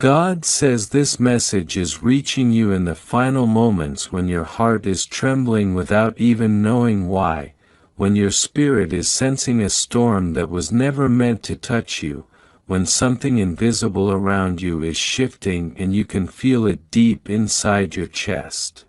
God says this message is reaching you in the final moments when your heart is trembling without even knowing why, when your spirit is sensing a storm that was never meant to touch you, when something invisible around you is shifting and you can feel it deep inside your chest.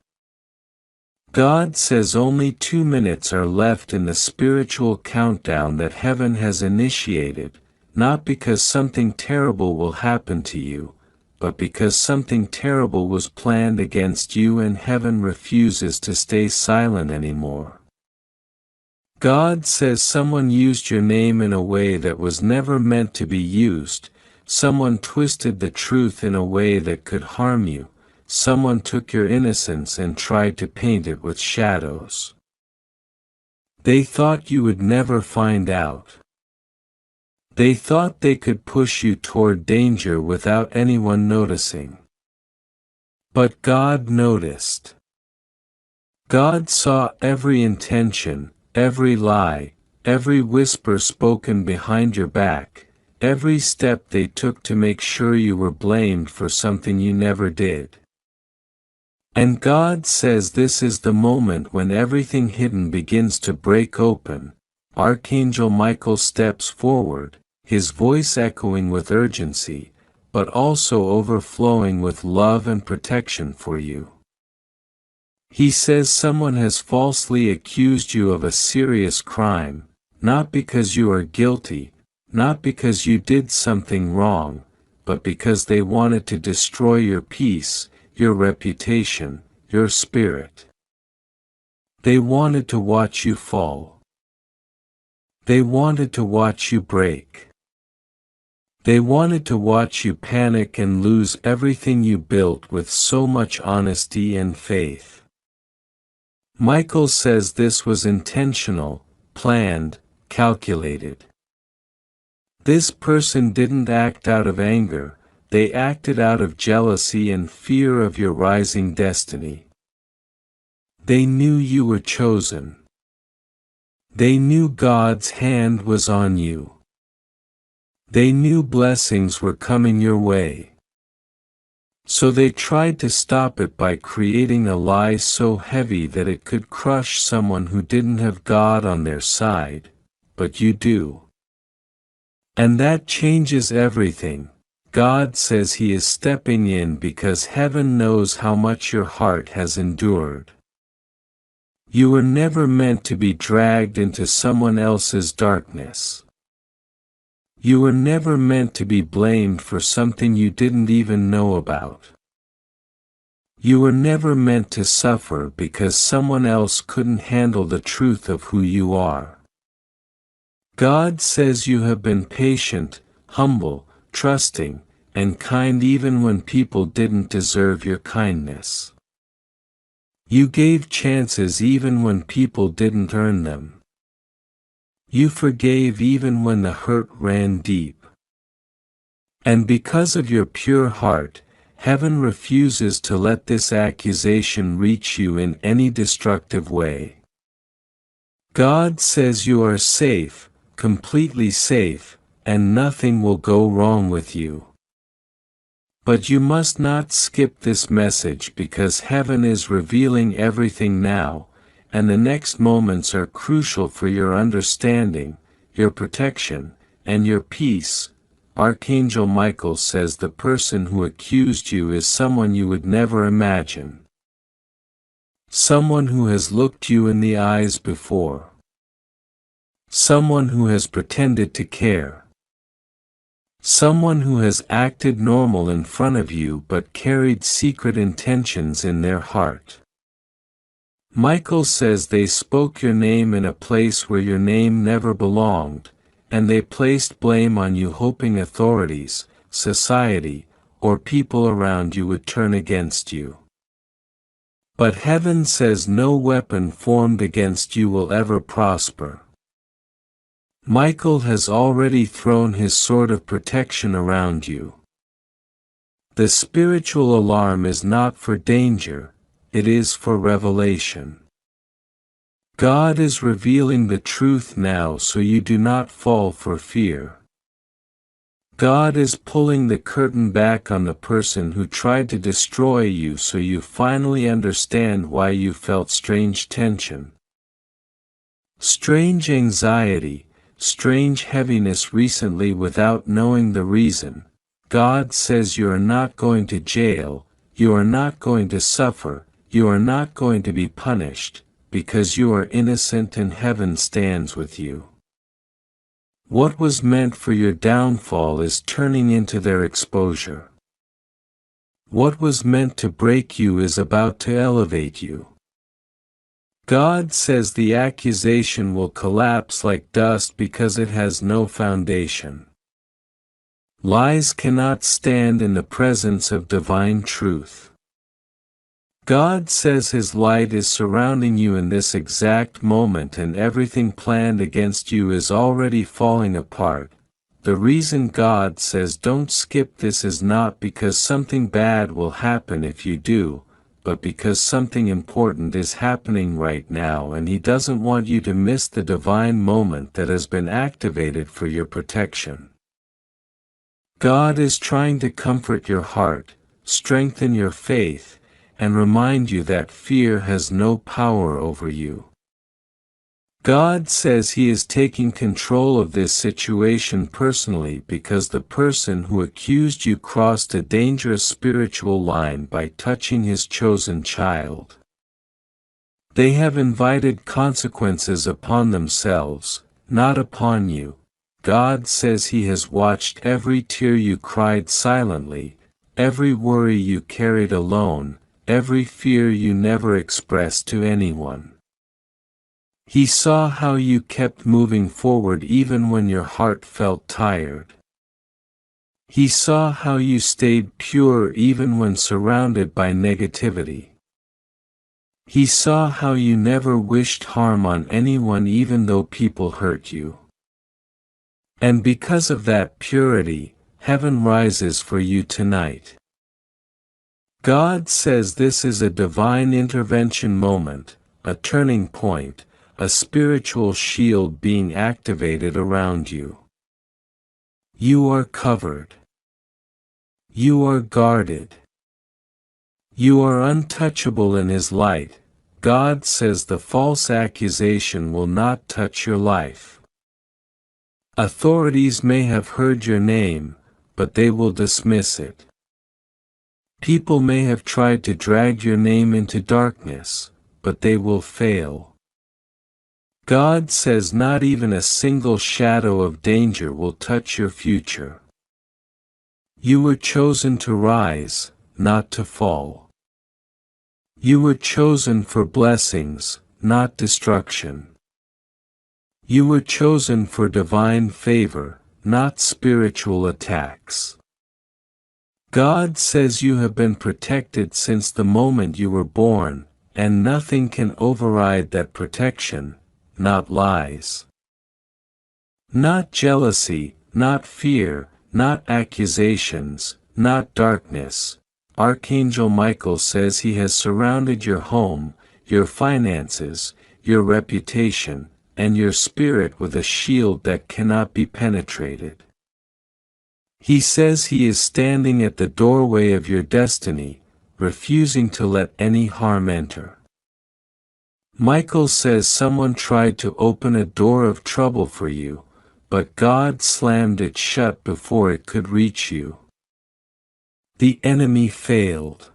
God says only 2 minutes are left in the spiritual countdown that heaven has initiated, not because something terrible will happen to you, but because something terrible was planned against you and heaven refuses to stay silent anymore. God says someone used your name in a way that was never meant to be used, someone twisted the truth in a way that could harm you, someone took your innocence and tried to paint it with shadows. They thought you would never find out. They thought they could push you toward danger without anyone noticing. But God noticed. God saw every intention, every lie, every whisper spoken behind your back, every step they took to make sure you were blamed for something you never did. And God says this is the moment when everything hidden begins to break open. Archangel Michael steps forward, his voice echoing with urgency, but also overflowing with love and protection for you. He says someone has falsely accused you of a serious crime, not because you are guilty, not because you did something wrong, but because they wanted to destroy your peace, your reputation, your spirit. They wanted to watch you fall. They wanted to watch you break. They wanted to watch you panic and lose everything you built with so much honesty and faith. Michael says this was intentional, planned, calculated. This person didn't act out of anger, they acted out of jealousy and fear of your rising destiny. They knew you were chosen. They knew God's hand was on you. They knew blessings were coming your way. So they tried to stop it by creating a lie so heavy that it could crush someone who didn't have God on their side, but you do. And that changes everything. God says He is stepping in because heaven knows how much your heart has endured. You were never meant to be dragged into someone else's darkness. You were never meant to be blamed for something you didn't even know about. You were never meant to suffer because someone else couldn't handle the truth of who you are. God says you have been patient, humble, trusting, and kind even when people didn't deserve your kindness. You gave chances even when people didn't earn them. You forgave even when the hurt ran deep. And because of your pure heart, heaven refuses to let this accusation reach you in any destructive way. God says you are safe, completely safe, and nothing will go wrong with you. But you must not skip this message because heaven is revealing everything now, and the next moments are crucial for your understanding, your protection, and your peace. Archangel Michael says the person who accused you is someone you would never imagine. Someone who has looked you in the eyes before. Someone who has pretended to care. Someone who has acted normal in front of you but carried secret intentions in their heart. Michael says they spoke your name in a place where your name never belonged, and they placed blame on you hoping authorities, society, or people around you would turn against you. But heaven says no weapon formed against you will ever prosper. Michael has already thrown his sword of protection around you. The spiritual alarm is not for danger, it is for revelation. God is revealing the truth now so you do not fall for fear. God is pulling the curtain back on the person who tried to destroy you so you finally understand why you felt strange tension, strange anxiety, strange heaviness recently without knowing the reason. God says you are not going to jail, you are not going to suffer, you are not going to be punished, because you are innocent and heaven stands with you. What was meant for your downfall is turning into their exposure. What was meant to break you is about to elevate you. God says the accusation will collapse like dust because it has no foundation. Lies cannot stand in the presence of divine truth. God says His light is surrounding you in this exact moment and everything planned against you is already falling apart. The reason God says don't skip this is not because something bad will happen if you do, but because something important is happening right now and He doesn't want you to miss the divine moment that has been activated for your protection. God is trying to comfort your heart, strengthen your faith, and remind you that fear has no power over you. God says He is taking control of this situation personally because the person who accused you crossed a dangerous spiritual line by touching His chosen child. They have invited consequences upon themselves, not upon you. God says He has watched every tear you cried silently, every worry you carried alone, every fear you never expressed to anyone. He saw how you kept moving forward even when your heart felt tired. He saw how you stayed pure even when surrounded by negativity. He saw how you never wished harm on anyone even though people hurt you. And because of that purity, heaven rises for you tonight. God says this is a divine intervention moment, a turning point, a spiritual shield being activated around you. You are covered. You are guarded. You are untouchable in His light. God says the false accusation will not touch your life. Authorities may have heard your name, but they will dismiss it. People may have tried to drag your name into darkness, but they will fail. God says not even a single shadow of danger will touch your future. You were chosen to rise, not to fall. You were chosen for blessings, not destruction. You were chosen for divine favor, not spiritual attacks. God says you have been protected since the moment you were born, and nothing can override that protection, not lies. Not jealousy, not fear, not accusations, not darkness. Archangel Michael says he has surrounded your home, your finances, your reputation, and your spirit with a shield that cannot be penetrated. He says he is standing at the doorway of your destiny, refusing to let any harm enter. Michael says someone tried to open a door of trouble for you, but God slammed it shut before it could reach you. The enemy failed.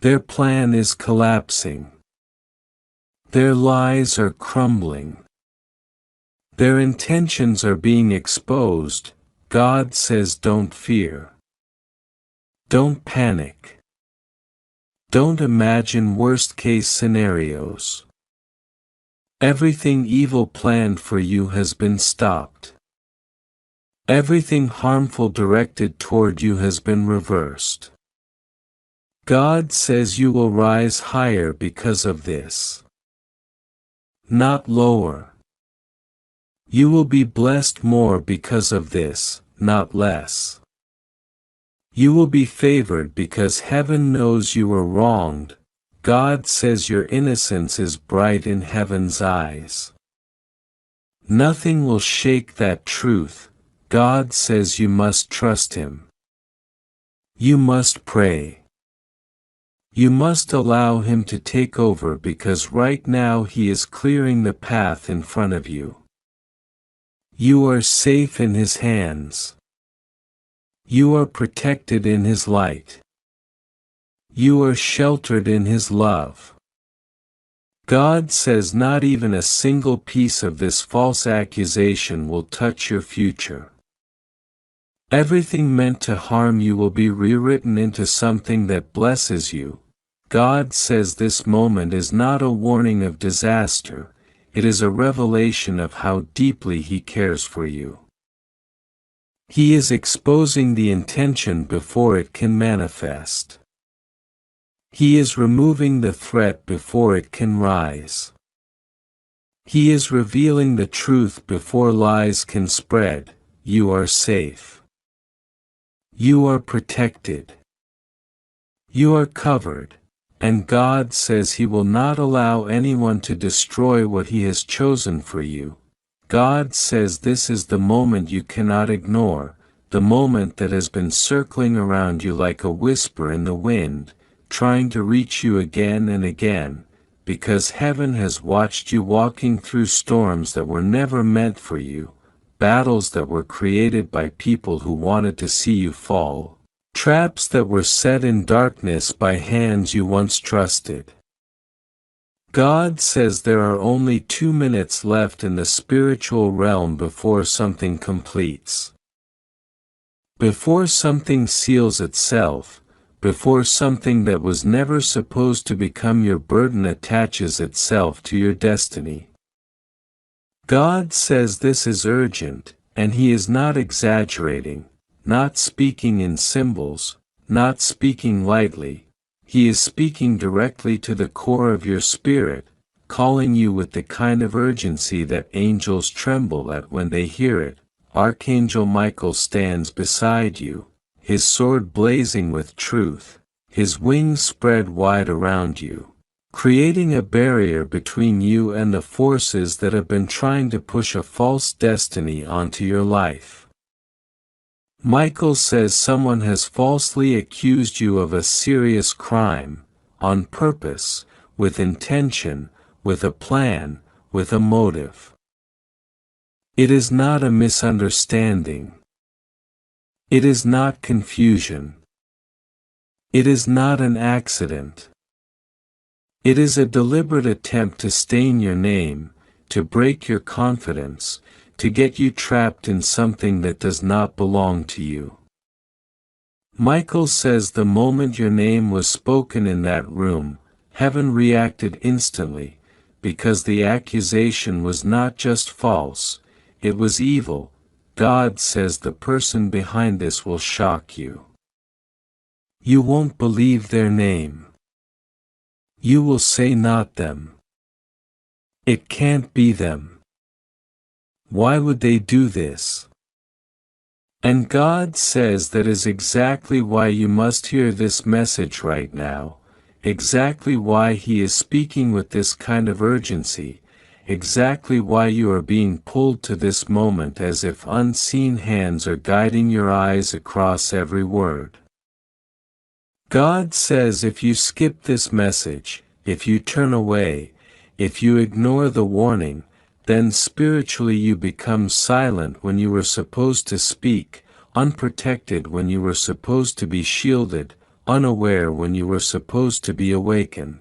Their plan is collapsing. Their lies are crumbling. Their intentions are being exposed. God says don't fear. Don't panic. Don't imagine worst-case scenarios. Everything evil planned for you has been stopped. Everything harmful directed toward you has been reversed. God says you will rise higher because of this. Not lower. You will be blessed more because of this, not less. You will be favored because heaven knows you were wronged. God says your innocence is bright in heaven's eyes. Nothing will shake that truth. God says you must trust Him. You must pray. You must allow Him to take over because right now He is clearing the path in front of you. You are safe in His hands. You are protected in His light. You are sheltered in His love. God says not even a single piece of this false accusation will touch your future. Everything meant to harm you will be rewritten into something that blesses you. God says this moment is not a warning of disaster, it is a revelation of how deeply He cares for you. He is exposing the intention before it can manifest. He is removing the threat before it can rise. He is revealing the truth before lies can spread. You are safe. You are protected. You are covered, and God says He will not allow anyone to destroy what He has chosen for you. God says this is the moment you cannot ignore, the moment that has been circling around you like a whisper in the wind, trying to reach you again and again, because heaven has watched you walking through storms that were never meant for you, battles that were created by people who wanted to see you fall, traps that were set in darkness by hands you once trusted. God says there are only 2 minutes left in the spiritual realm before something completes. Before something seals itself, before something that was never supposed to become your burden attaches itself to your destiny. God says this is urgent, and He is not exaggerating, not speaking in symbols, not speaking lightly. He is speaking directly to the core of your spirit, calling you with the kind of urgency that angels tremble at when they hear it. Archangel Michael stands beside you, his sword blazing with truth, his wings spread wide around you, creating a barrier between you and the forces that have been trying to push a false destiny onto your life. Michael says someone has falsely accused you of a serious crime, on purpose, with intention, with a plan, with a motive. It is not a misunderstanding. It is not confusion. It is not an accident. It is a deliberate attempt to stain your name, to break your confidence, to get you trapped in something that does not belong to you. Michael says the moment your name was spoken in that room, heaven reacted instantly, because the accusation was not just false, it was evil. God says the person behind this will shock you. You won't believe their name. You will say not them. It can't be them. Why would they do this? And God says that is exactly why you must hear this message right now, exactly why He is speaking with this kind of urgency, exactly why you are being pulled to this moment as if unseen hands are guiding your eyes across every word. God says if you skip this message, if you turn away, if you ignore the warning, then spiritually you become silent when you were supposed to speak, unprotected when you were supposed to be shielded, unaware when you were supposed to be awakened.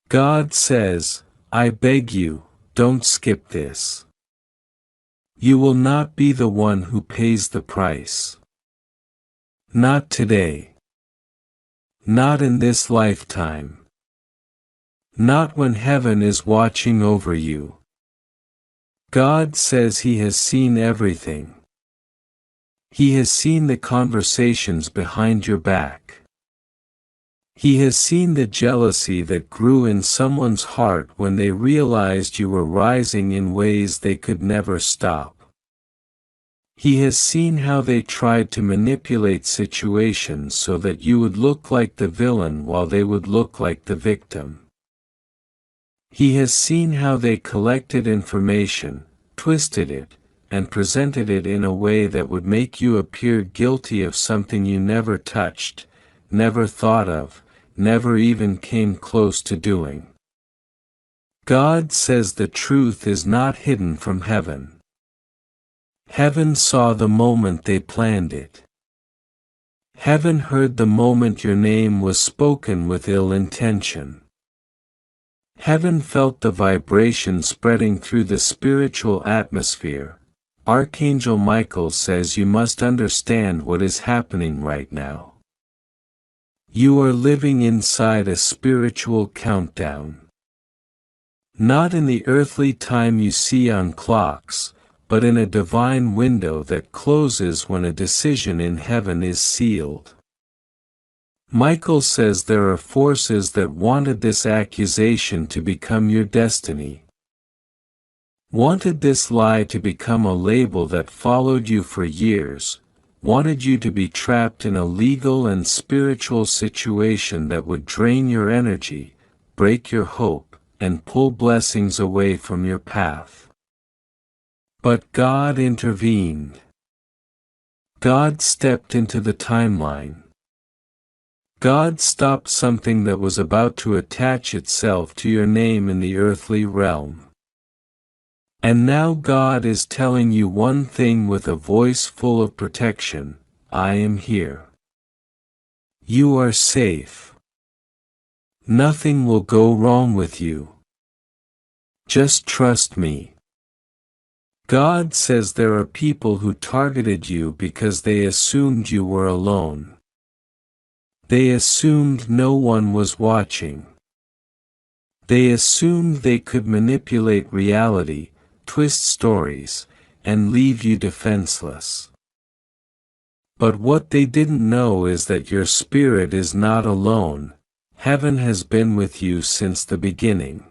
God says, I beg you, don't skip this. You will not be the one who pays the price. Not today. Not in this lifetime. Not when heaven is watching over you. God says He has seen everything. He has seen the conversations behind your back. He has seen the jealousy that grew in someone's heart when they realized you were rising in ways they could never stop. He has seen how they tried to manipulate situations so that you would look like the villain while they would look like the victim. He has seen how they collected information, twisted it, and presented it in a way that would make you appear guilty of something you never touched, never thought of, never even came close to doing. God says the truth is not hidden from heaven. Heaven saw the moment they planned it. Heaven heard the moment your name was spoken with ill intention. Heaven felt the vibration spreading through the spiritual atmosphere. Archangel Michael says you must understand what is happening right now. You are living inside a spiritual countdown. Not in the earthly time you see on clocks, but in a divine window that closes when a decision in heaven is sealed. Michael says there are forces that wanted this accusation to become your destiny. Wanted this lie to become a label that followed you for years, wanted you to be trapped in a legal and spiritual situation that would drain your energy, break your hope, and pull blessings away from your path. But God intervened. God stepped into the timeline. God stopped something that was about to attach itself to your name in the earthly realm. And now God is telling you one thing with a voice full of protection: I am here. You are safe. Nothing will go wrong with you. Just trust me. God says there are people who targeted you because they assumed you were alone. They assumed no one was watching. They assumed they could manipulate reality, twist stories, and leave you defenseless. But what they didn't know is that your spirit is not alone. Heaven has been with you since the beginning.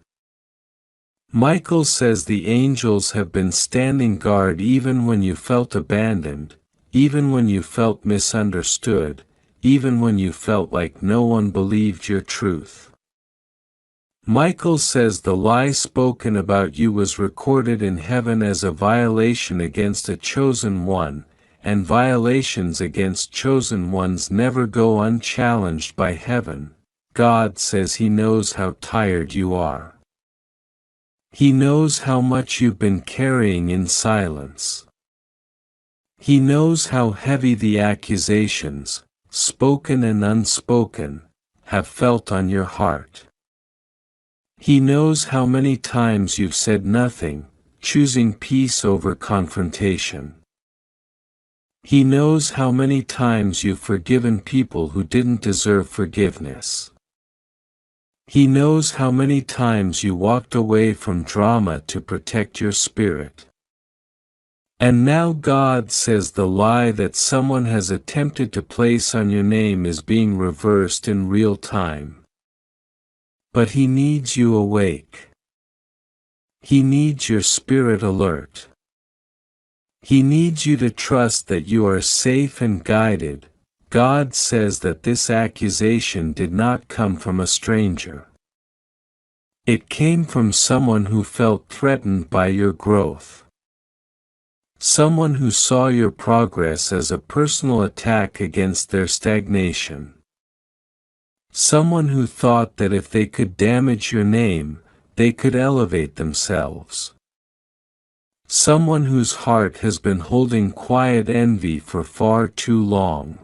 Michael says the angels have been standing guard even when you felt abandoned, even when you felt misunderstood, even when you felt like no one believed your truth. Michael says the lie spoken about you was recorded in heaven as a violation against a chosen one, and violations against chosen ones never go unchallenged by heaven. God says He knows how tired you are. He knows how much you've been carrying in silence. He knows how heavy the accusations, spoken and unspoken, have felt on your heart. He knows how many times you've said nothing, choosing peace over confrontation. He knows how many times you've forgiven people who didn't deserve forgiveness. He knows how many times you walked away from drama to protect your spirit. And now God says the lie that someone has attempted to place on your name is being reversed in real time. But He needs you awake. He needs your spirit alert. He needs you to trust that you are safe and guided. God says that this accusation did not come from a stranger. It came from someone who felt threatened by your growth. Someone who saw your progress as a personal attack against their stagnation. Someone who thought that if they could damage your name, they could elevate themselves. Someone whose heart has been holding quiet envy for far too long.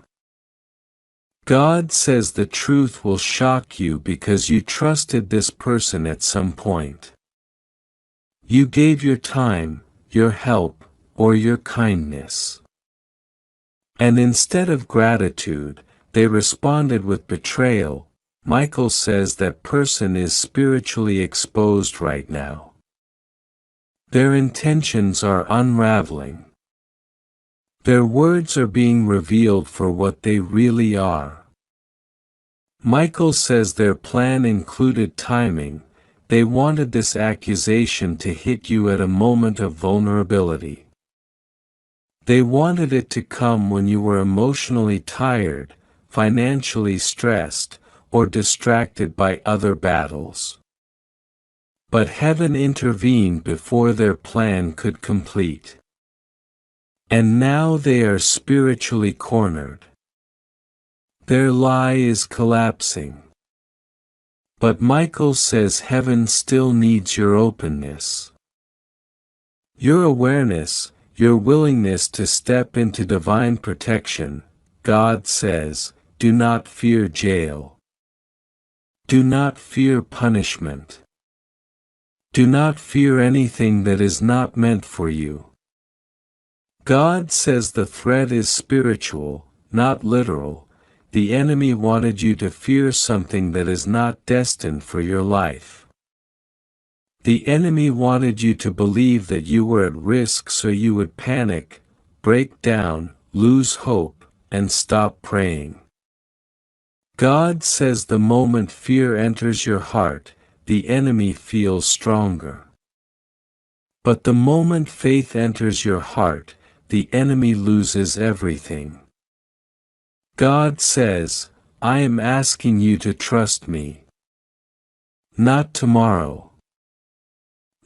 God says the truth will shock you because you trusted this person at some point. You gave your time, your help, or your kindness. And instead of gratitude, they responded with betrayal. Michael says that person is spiritually exposed right now. Their intentions are unraveling. Their words are being revealed for what they really are. Michael says their plan included timing. They wanted this accusation to hit you at a moment of vulnerability. They wanted it to come when you were emotionally tired, financially stressed, or distracted by other battles. But heaven intervened before their plan could complete. And now they are spiritually cornered. Their lie is collapsing. But Michael says heaven still needs your openness. Your awareness, your willingness to step into divine protection. God says, do not fear jail. Do not fear punishment. Do not fear anything that is not meant for you. God says the threat is spiritual, not literal. The enemy wanted you to fear something that is not destined for your life. The enemy wanted you to believe that you were at risk so you would panic, break down, lose hope, and stop praying. God says the moment fear enters your heart, the enemy feels stronger. But the moment faith enters your heart, the enemy loses everything. God says, I am asking you to trust me. Not tomorrow.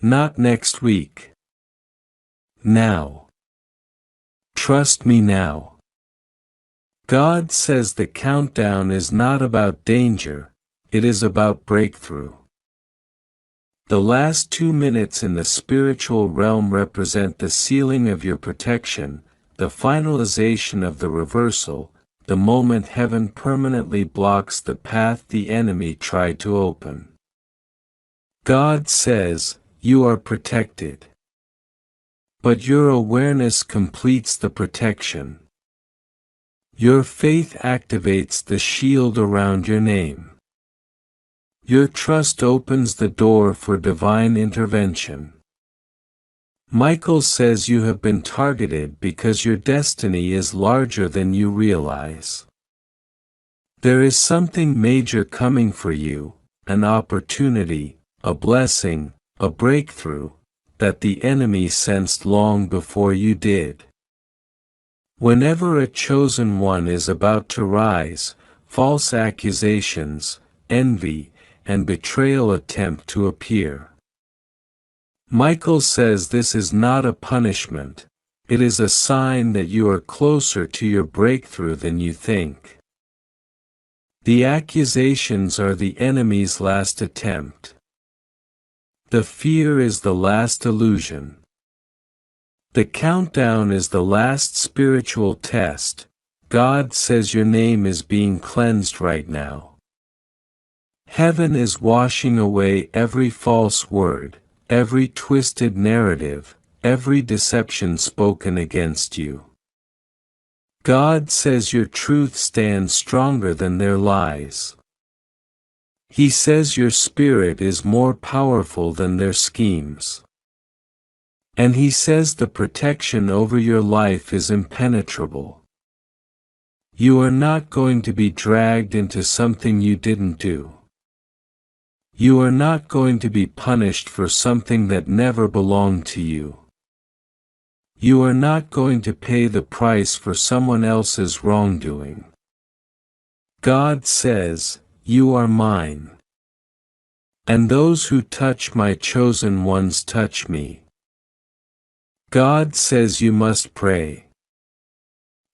Not next week. Now. Trust me now. God says the countdown is not about danger, it is about breakthrough. The last 2 minutes in the spiritual realm represent the sealing of your protection, the finalization of the reversal, the moment heaven permanently blocks the path the enemy tried to open. God says, you are protected. But your awareness completes the protection. Your faith activates the shield around your name. Your trust opens the door for divine intervention. Michael says you have been targeted because your destiny is larger than you realize. There is something major coming for you, an opportunity, a blessing, a breakthrough, that the enemy sensed long before you did. Whenever a chosen one is about to rise, false accusations, envy, and betrayal attempt to appear. Michael says this is not a punishment, it is a sign that you are closer to your breakthrough than you think. The accusations are the enemy's last attempt. The fear is the last illusion. The countdown is the last spiritual test. God says your name is being cleansed right now. Heaven is washing away every false word, every twisted narrative, every deception spoken against you. God says your truth stands stronger than their lies. He says your spirit is more powerful than their schemes. And he says the protection over your life is impenetrable. You are not going to be dragged into something you didn't do. You are not going to be punished for something that never belonged to you. You are not going to pay the price for someone else's wrongdoing. God says, you are mine. And those who touch my chosen ones touch me. God says you must pray.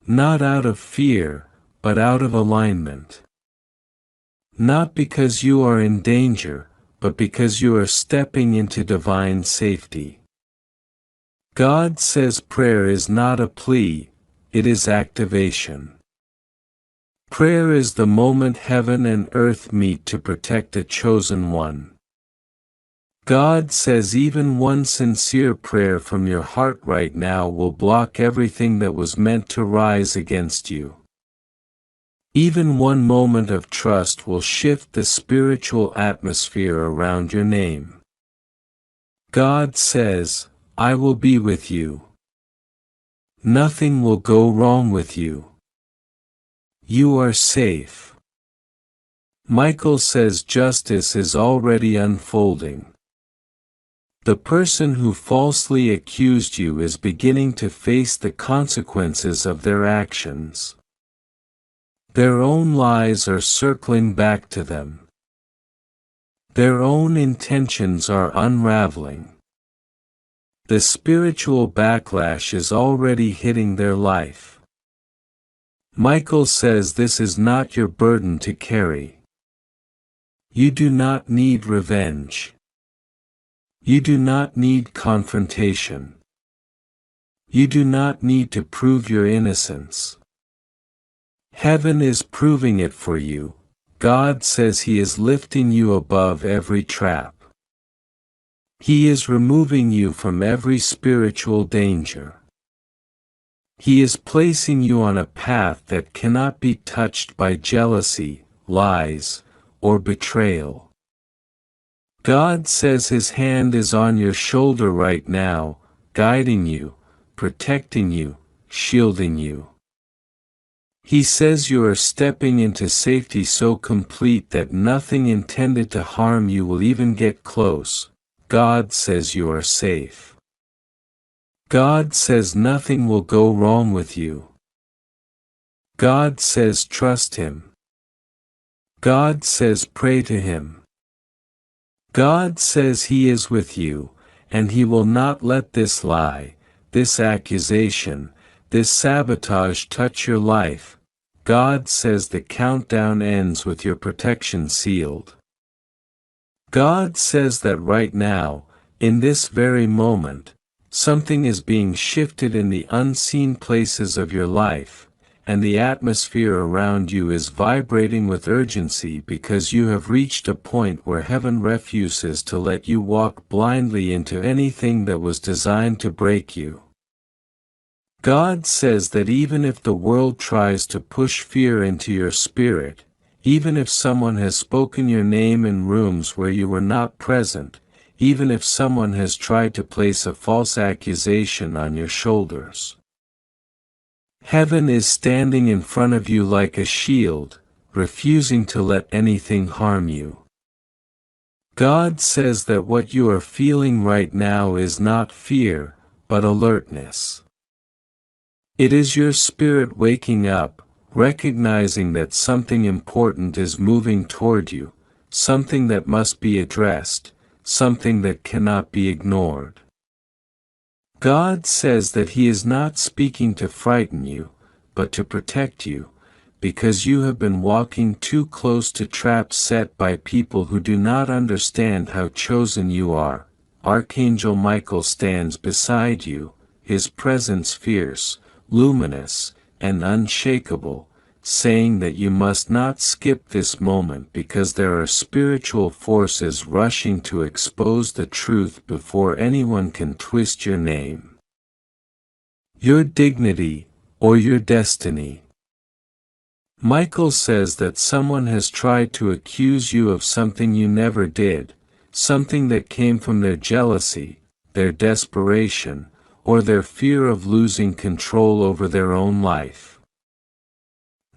Not out of fear, but out of alignment. Not because you are in danger, but because you are stepping into divine safety. God says prayer is not a plea, it is activation. Prayer is the moment heaven and earth meet to protect a chosen one. God says even one sincere prayer from your heart right now will block everything that was meant to rise against you. Even one moment of trust will shift the spiritual atmosphere around your name. God says, I will be with you. Nothing will go wrong with you. You are safe. Michael says justice is already unfolding. The person who falsely accused you is beginning to face the consequences of their actions. Their own lies are circling back to them. Their own intentions are unraveling. The spiritual backlash is already hitting their life. Michael says this is not your burden to carry. You do not need revenge. You do not need confrontation. You do not need to prove your innocence. Heaven is proving it for you. God says He is lifting you above every trap. He is removing you from every spiritual danger. He is placing you on a path that cannot be touched by jealousy, lies, or betrayal. God says His hand is on your shoulder right now, guiding you, protecting you, shielding you. He says you are stepping into safety so complete that nothing intended to harm you will even get close. God says you are safe. God says nothing will go wrong with you. God says trust Him. God says pray to Him. God says He is with you, and He will not let this lie, this accusation, this sabotage touch your life. God says the countdown ends with your protection sealed. God says that right now, in this very moment, something is being shifted in the unseen places of your life, and the atmosphere around you is vibrating with urgency because you have reached a point where heaven refuses to let you walk blindly into anything that was designed to break you. God says that even if the world tries to push fear into your spirit, even if someone has spoken your name in rooms where you were not present, even if someone has tried to place a false accusation on your shoulders, heaven is standing in front of you like a shield, refusing to let anything harm you. God says that what you are feeling right now is not fear, but alertness. It is your spirit waking up, recognizing that something important is moving toward you, something that must be addressed, something that cannot be ignored. God says that He is not speaking to frighten you, but to protect you, because you have been walking too close to traps set by people who do not understand how chosen you are. Archangel Michael stands beside you, his presence fierce, luminous, and unshakable, saying that you must not skip this moment because there are spiritual forces rushing to expose the truth before anyone can twist your name, your dignity, or your destiny. Michael says that someone has tried to accuse you of something you never did, something that came from their jealousy, their desperation, or their fear of losing control over their own life.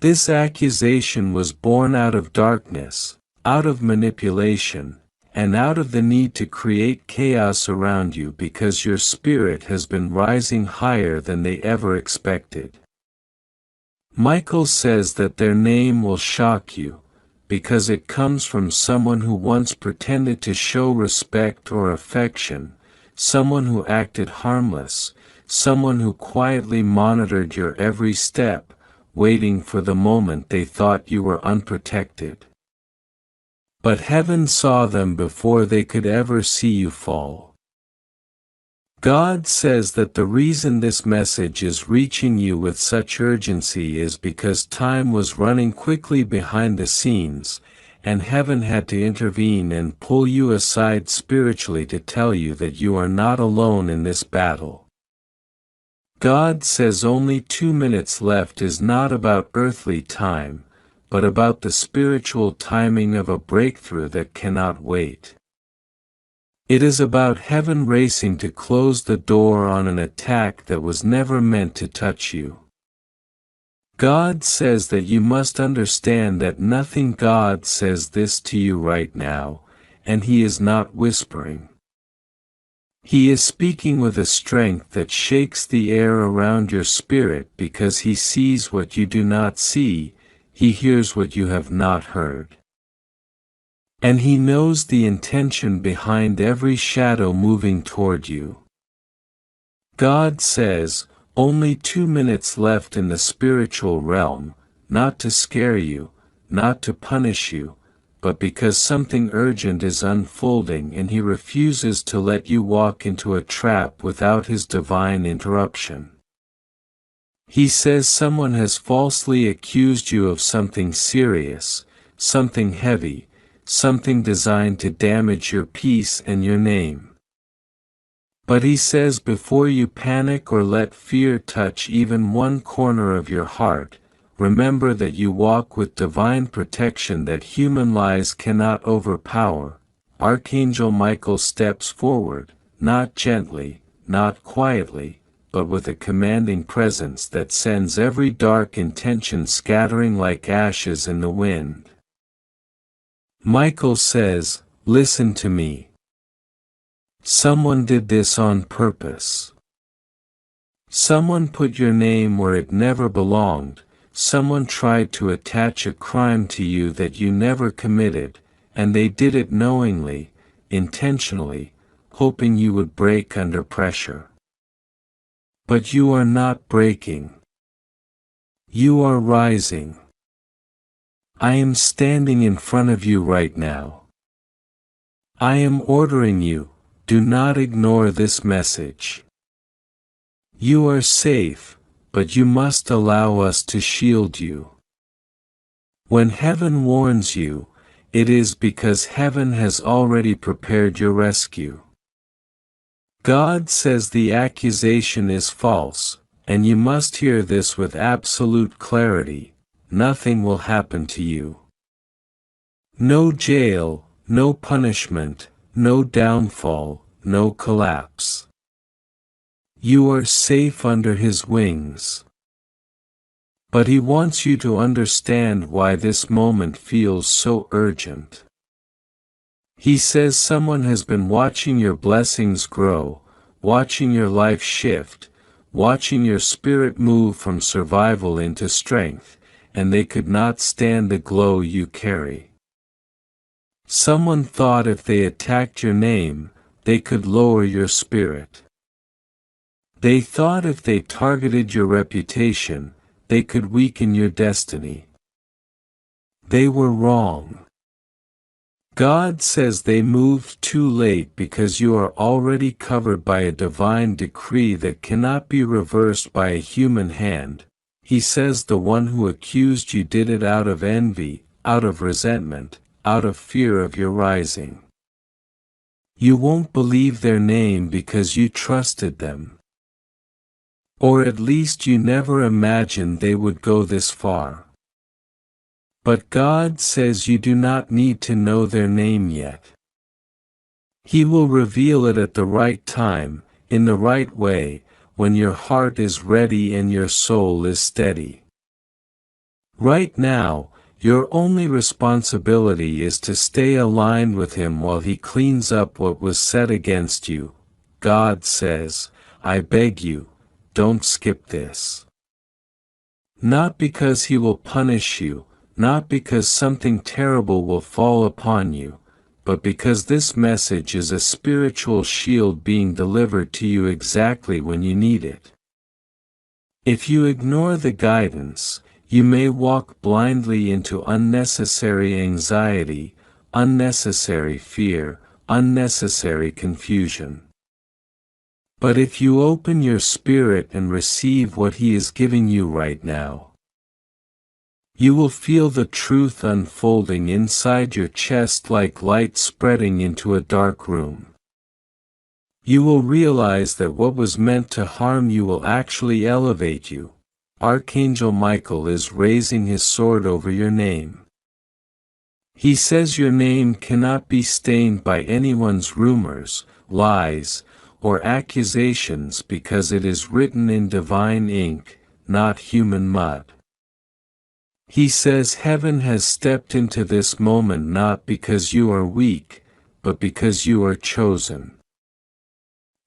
This accusation was born out of darkness, out of manipulation, and out of the need to create chaos around you because your spirit has been rising higher than they ever expected. Michael says that their name will shock you, because it comes from someone who once pretended to show respect or affection, someone who acted harmless, someone who quietly monitored your every step, waiting for the moment they thought you were unprotected. But heaven saw them before they could ever see you fall. God says that the reason this message is reaching you with such urgency is because time was running quickly behind the scenes, and heaven had to intervene and pull you aside spiritually to tell you that you are not alone in this battle. God says only 2 minutes left is not about earthly time, but about the spiritual timing of a breakthrough that cannot wait. It is about heaven racing to close the door on an attack that was never meant to touch you. God says that you must understand that nothing. God says this to you right now, and He is not whispering. He is speaking with a strength that shakes the air around your spirit because He sees what you do not see, He hears what you have not heard. And He knows the intention behind every shadow moving toward you. God says, only 2 minutes left in the spiritual realm, not to scare you, not to punish you, but because something urgent is unfolding and He refuses to let you walk into a trap without His divine interruption. He says someone has falsely accused you of something serious, something heavy, something designed to damage your peace and your name. But He says before you panic or let fear touch even one corner of your heart, remember that you walk with divine protection that human lies cannot overpower. Archangel Michael steps forward, not gently, not quietly, but with a commanding presence that sends every dark intention scattering like ashes in the wind. Michael says, "Listen to me. Someone did this on purpose. Someone put your name where it never belonged, someone tried to attach a crime to you that you never committed, and they did it knowingly, intentionally, hoping you would break under pressure. But you are not breaking. You are rising. I am standing in front of you right now. I am ordering you. Do not ignore this message. You are safe, but you must allow us to shield you. When heaven warns you, it is because heaven has already prepared your rescue. God says the accusation is false, and you must hear this with absolute clarity. Nothing will happen to you. No jail, no punishment, no downfall, no collapse. You are safe under His wings. But He wants you to understand why this moment feels so urgent. He says someone has been watching your blessings grow, watching your life shift, watching your spirit move from survival into strength, and they could not stand the glow you carry. Someone thought if they attacked your name, they could lower your spirit. They thought if they targeted your reputation, they could weaken your destiny. They were wrong. God says they moved too late because you are already covered by a divine decree that cannot be reversed by a human hand. He says the one who accused you did it out of envy, out of resentment, out of fear of your rising. You won't believe their name because you trusted them. Or at least you never imagined they would go this far. But God says you do not need to know their name yet. He will reveal it at the right time, in the right way, when your heart is ready and your soul is steady. Right now, your only responsibility is to stay aligned with Him while He cleans up what was said against you. God says, I beg you, don't skip this. Not because He will punish you, not because something terrible will fall upon you, but because this message is a spiritual shield being delivered to you exactly when you need it. If you ignore the guidance, you may walk blindly into unnecessary anxiety, unnecessary fear, unnecessary confusion. But if you open your spirit and receive what He is giving you right now, you will feel the truth unfolding inside your chest like light spreading into a dark room. You will realize that what was meant to harm you will actually elevate you. Archangel Michael is raising his sword over your name. He says your name cannot be stained by anyone's rumors, lies, or accusations because it is written in divine ink, not human mud. He says heaven has stepped into this moment not because you are weak, but because you are chosen.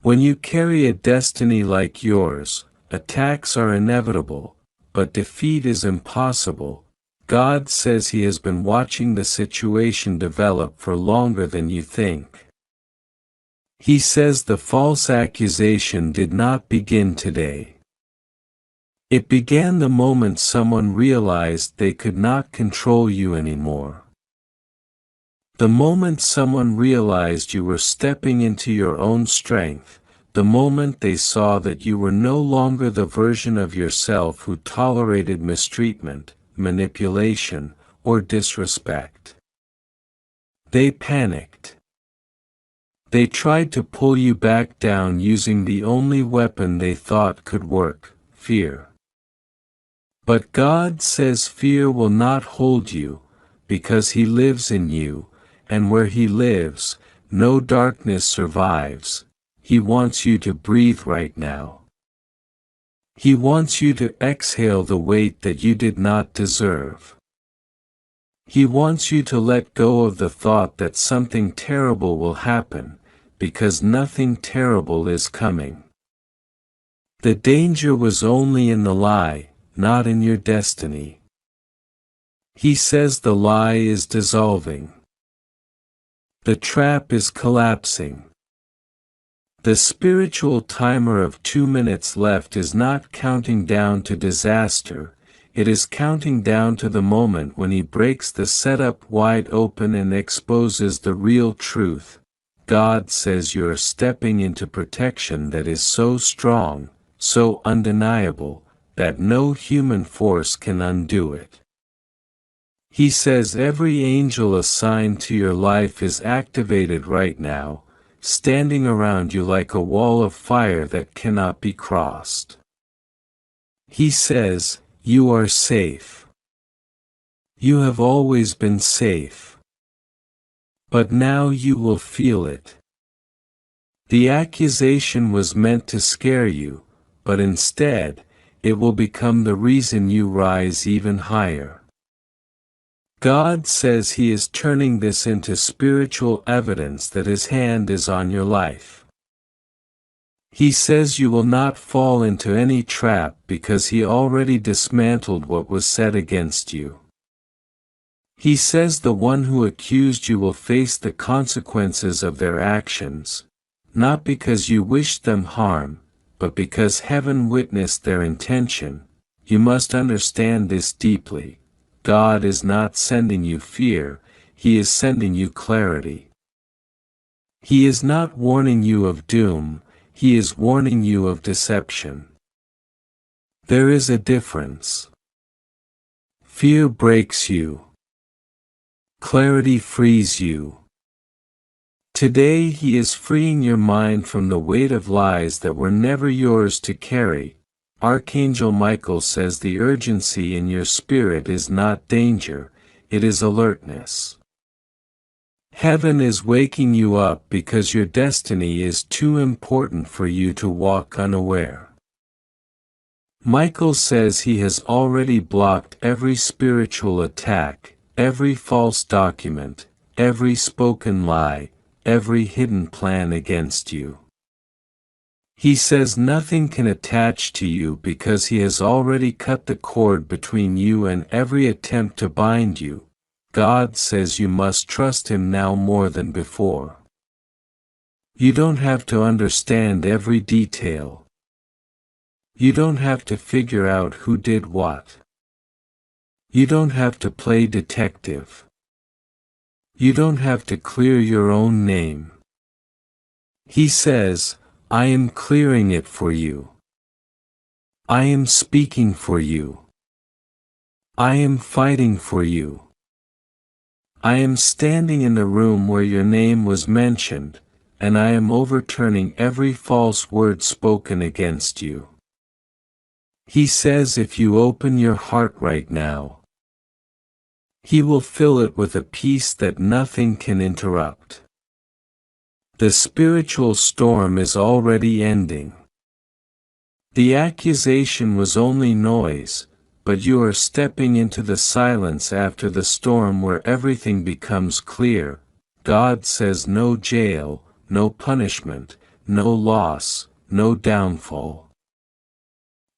When you carry a destiny like yours, attacks are inevitable, but defeat is impossible. God says He has been watching the situation develop for longer than you think. He says the false accusation did not begin today. It began the moment someone realized they could not control you anymore. The moment someone realized you were stepping into your own strength, the moment they saw that you were no longer the version of yourself who tolerated mistreatment, manipulation, or disrespect. They panicked. They tried to pull you back down using the only weapon they thought could work, fear. But God says fear will not hold you, because He lives in you, and where He lives, no darkness survives. He wants you to breathe right now. He wants you to exhale the weight that you did not deserve. He wants you to let go of the thought that something terrible will happen, because nothing terrible is coming. The danger was only in the lie, not in your destiny. He says the lie is dissolving. The trap is collapsing. The spiritual timer of 2 minutes left is not counting down to disaster, it is counting down to the moment when He breaks the setup wide open and exposes the real truth. God says you are stepping into protection that is so strong, so undeniable, that no human force can undo it. He says every angel assigned to your life is activated right now, standing around you like a wall of fire that cannot be crossed. He says, you are safe. You have always been safe. But now you will feel it. The accusation was meant to scare you, but instead, it will become the reason you rise even higher. God says He is turning this into spiritual evidence that His hand is on your life. He says you will not fall into any trap because He already dismantled what was said against you. He says the one who accused you will face the consequences of their actions, not because you wished them harm, but because heaven witnessed their intention. You must understand this deeply. God is not sending you fear, He is sending you clarity. He is not warning you of doom, He is warning you of deception. There is a difference. Fear breaks you. Clarity frees you. Today He is freeing your mind from the weight of lies that were never yours to carry. Archangel Michael says the urgency in your spirit is not danger, it is alertness. Heaven is waking you up because your destiny is too important for you to walk unaware. Michael says he has already blocked every spiritual attack, every false document, every spoken lie, every hidden plan against you. He says nothing can attach to you because He has already cut the cord between you and every attempt to bind you. God says you must trust Him now more than before. You don't have to understand every detail. You don't have to figure out who did what. You don't have to play detective. You don't have to clear your own name. He says, I am clearing it for you. I am speaking for you. I am fighting for you. I am standing in the room where your name was mentioned, and I am overturning every false word spoken against you. He says if you open your heart right now, He will fill it with a peace that nothing can interrupt. The spiritual storm is already ending. The accusation was only noise, but you are stepping into the silence after the storm where everything becomes clear. God says no jail, no punishment, no loss, no downfall.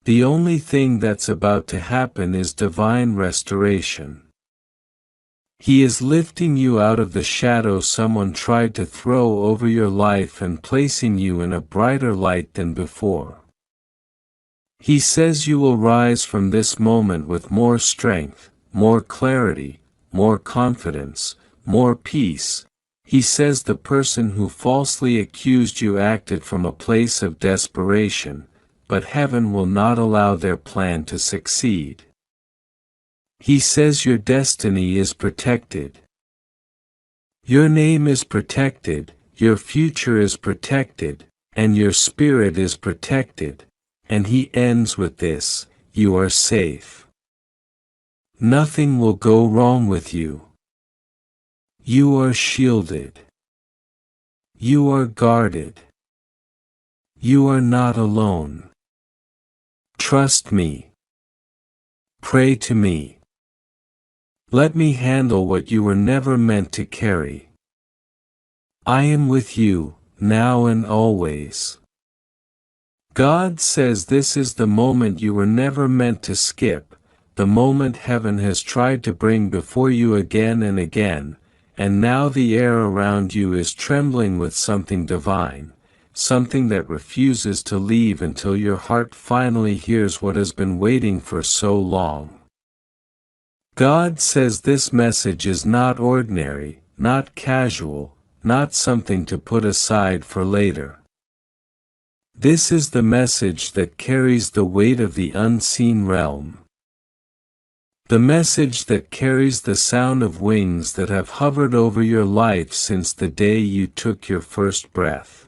The only thing that's about to happen is divine restoration. He is lifting you out of the shadow someone tried to throw over your life and placing you in a brighter light than before. He says you will rise from this moment with more strength, more clarity, more confidence, more peace. He says the person who falsely accused you acted from a place of desperation, but heaven will not allow their plan to succeed. He says your destiny is protected. Your name is protected, your future is protected, and your spirit is protected. And he ends with this: you are safe. Nothing will go wrong with you. You are shielded. You are guarded. You are not alone. Trust me. Pray to me. Let me handle what you were never meant to carry. I am with you, now and always. God says this is the moment you were never meant to skip, the moment heaven has tried to bring before you again and again, and now the air around you is trembling with something divine, something that refuses to leave until your heart finally hears what has been waiting for so long. God says this message is not ordinary, not casual, not something to put aside for later. This is the message that carries the weight of the unseen realm. The message that carries the sound of wings that have hovered over your life since the day you took your first breath.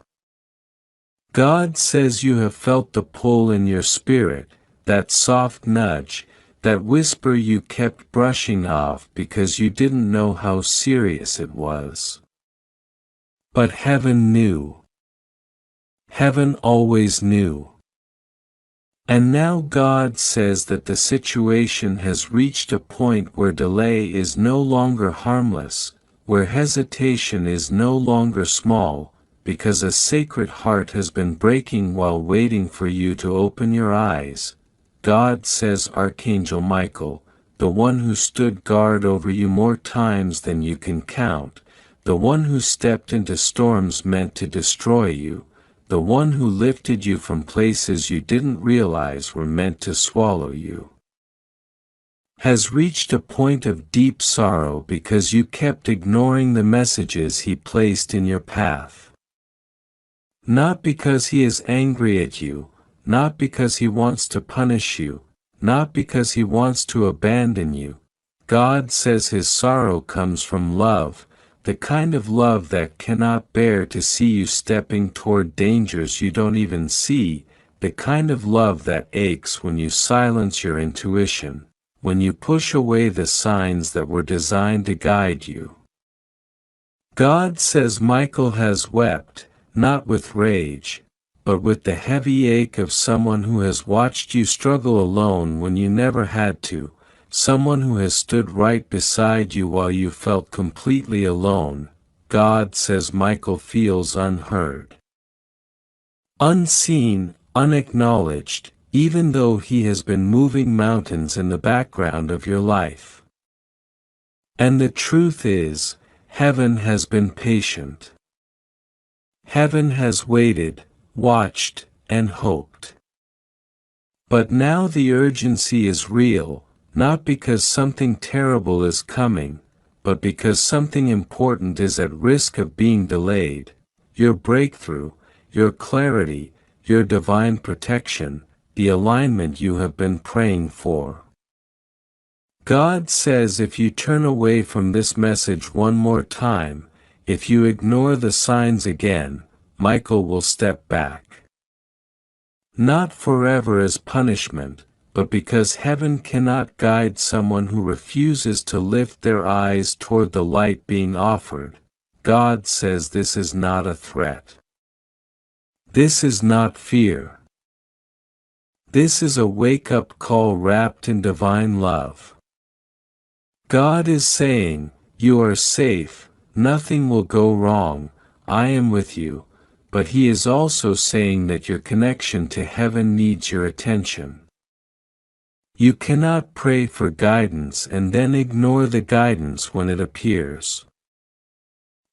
God says you have felt the pull in your spirit, that soft nudge, that whisper you kept brushing off because you didn't know how serious it was. But heaven knew. Heaven always knew. And now God says that the situation has reached a point where delay is no longer harmless, where hesitation is no longer small, because a sacred heart has been breaking while waiting for you to open your eyes. God says Archangel Michael, the one who stood guard over you more times than you can count, the one who stepped into storms meant to destroy you, the one who lifted you from places you didn't realize were meant to swallow you, has reached a point of deep sorrow because you kept ignoring the messages he placed in your path. Not because he is angry at you, not because he wants to punish you, not because he wants to abandon you. God says his sorrow comes from love, the kind of love that cannot bear to see you stepping toward dangers you don't even see, the kind of love that aches when you silence your intuition, when you push away the signs that were designed to guide you. God says Michael has wept, not with rage, but with the heavy ache of someone who has watched you struggle alone when you never had to, someone who has stood right beside you while you felt completely alone. God says Michael feels unheard, unseen, unacknowledged, even though he has been moving mountains in the background of your life. And the truth is, heaven has been patient. Heaven has waited, watched, and hoped. But now the urgency is real, not because something terrible is coming, but because something important is at risk of being delayed. Your breakthrough, your clarity, your divine protection, the alignment you have been praying for. God says if you turn away from this message one more time, if you ignore the signs again, Michael will step back. Not forever as punishment, but because heaven cannot guide someone who refuses to lift their eyes toward the light being offered. God says this is not a threat. This is not fear. This is a wake-up call wrapped in divine love. God is saying, you are safe, nothing will go wrong, I am with you, but he is also saying that your connection to heaven needs your attention. You cannot pray for guidance and then ignore the guidance when it appears.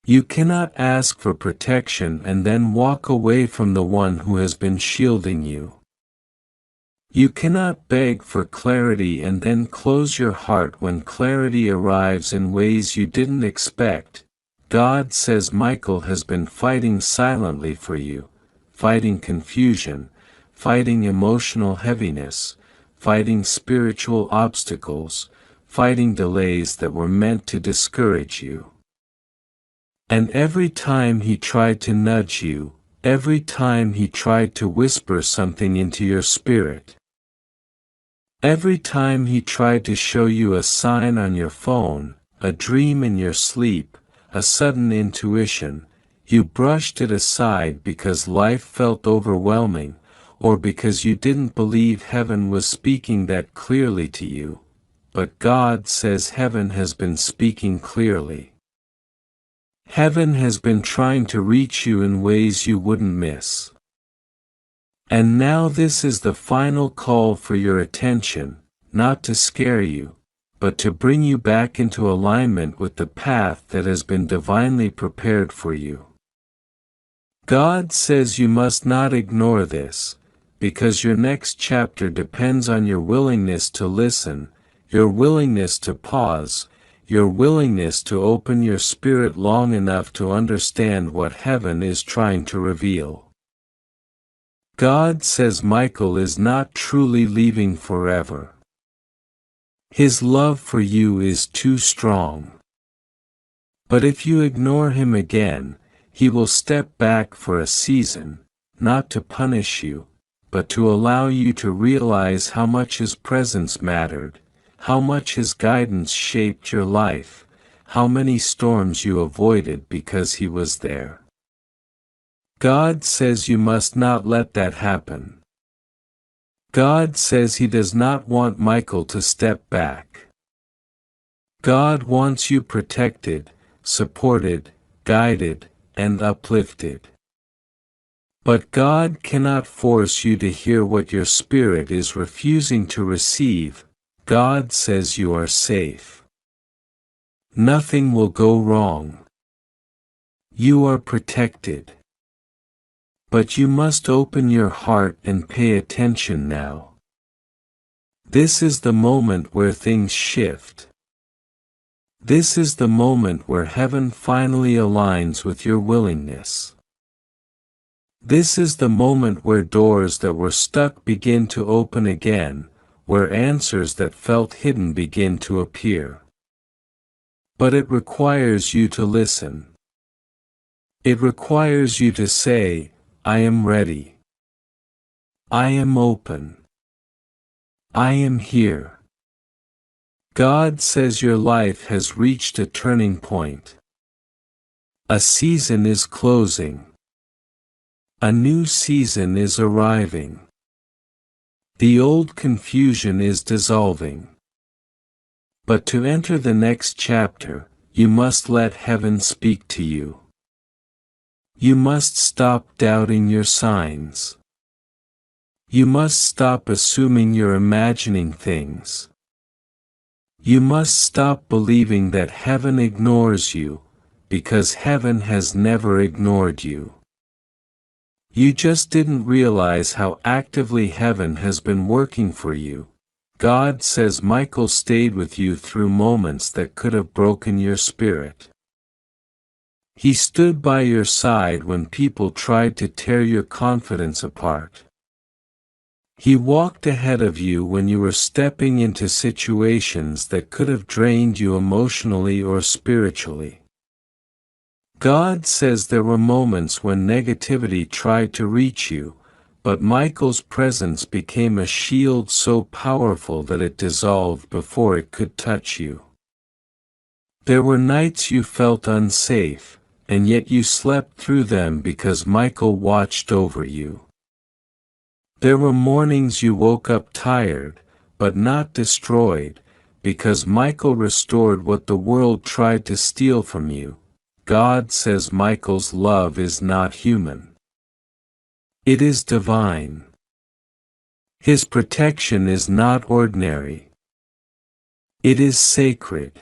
You cannot ask for protection and then walk away from the one who has been shielding you. You cannot beg for clarity and then close your heart when clarity arrives in ways you didn't expect. God says Michael has been fighting silently for you, fighting confusion, fighting emotional heaviness, fighting spiritual obstacles, fighting delays that were meant to discourage you. And every time he tried to nudge you, every time he tried to whisper something into your spirit, every time he tried to show you a sign on your phone, a dream in your sleep, a sudden intuition, you brushed it aside because life felt overwhelming, or because you didn't believe heaven was speaking that clearly to you. But God says heaven has been speaking clearly. Heaven has been trying to reach you in ways you wouldn't miss. And now this is the final call for your attention, not to scare you, but to bring you back into alignment with the path that has been divinely prepared for you. God says you must not ignore this, because your next chapter depends on your willingness to listen, your willingness to pause, your willingness to open your spirit long enough to understand what heaven is trying to reveal. God says Michael is not truly leaving forever. His love for you is too strong. But if you ignore him again, he will step back for a season, not to punish you, but to allow you to realize how much his presence mattered, how much his guidance shaped your life, how many storms you avoided because he was there. God says you must not let that happen. God says he does not want Michael to step back. God wants you protected, supported, guided, and uplifted. But God cannot force you to hear what your spirit is refusing to receive. God says you are safe. Nothing will go wrong. You are protected. But you must open your heart and pay attention now. This is the moment where things shift. This is the moment where heaven finally aligns with your willingness. This is the moment where doors that were stuck begin to open again, where answers that felt hidden begin to appear. But it requires you to listen. It requires you to say, I am ready. I am open. I am here. God says your life has reached a turning point. A season is closing. A new season is arriving. The old confusion is dissolving. But to enter the next chapter, you must let heaven speak to you. You must stop doubting your signs. You must stop assuming you're imagining things. You must stop believing that heaven ignores you, because heaven has never ignored you. You just didn't realize how actively heaven has been working for you. God says Michael stayed with you through moments that could have broken your spirit. He stood by your side when people tried to tear your confidence apart. He walked ahead of you when you were stepping into situations that could have drained you emotionally or spiritually. God says there were moments when negativity tried to reach you, but Michael's presence became a shield so powerful that it dissolved before it could touch you. There were nights you felt unsafe, and yet you slept through them because Michael watched over you. There were mornings you woke up tired, but not destroyed, because Michael restored what the world tried to steal from you. God says Michael's love is not human. It is divine. His protection is not ordinary. It is sacred.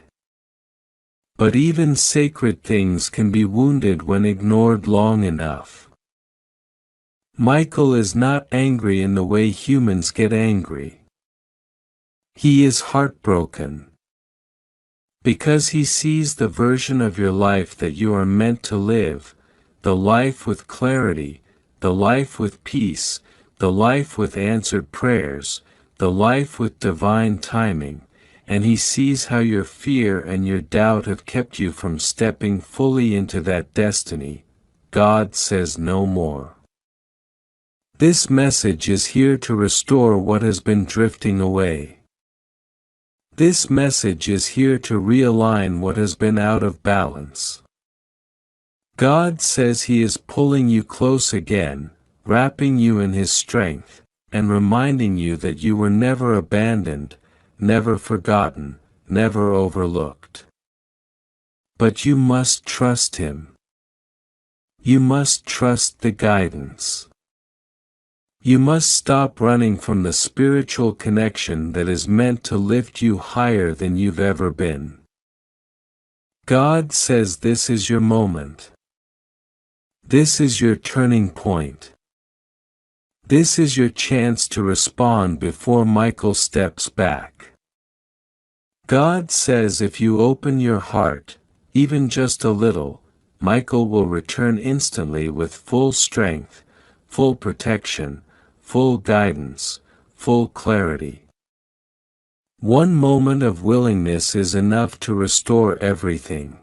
But even sacred things can be wounded when ignored long enough. Michael is not angry in the way humans get angry. He is heartbroken. Because he sees the version of your life that you are meant to live, the life with clarity, the life with peace, the life with answered prayers, the life with divine timing, and he sees how your fear and your doubt have kept you from stepping fully into that destiny. God says no more. This message is here to restore what has been drifting away. This message is here to realign what has been out of balance. God says He is pulling you close again, wrapping you in His strength, and reminding you that you were never abandoned, never forgotten, never overlooked. But you must trust Him. You must trust the guidance. You must stop running from the spiritual connection that is meant to lift you higher than you've ever been. God says this is your moment. This is your turning point. This is your chance to respond before Michael steps back. God says if you open your heart, even just a little, Michael will return instantly with full strength, full protection, full guidance, full clarity. One moment of willingness is enough to restore everything.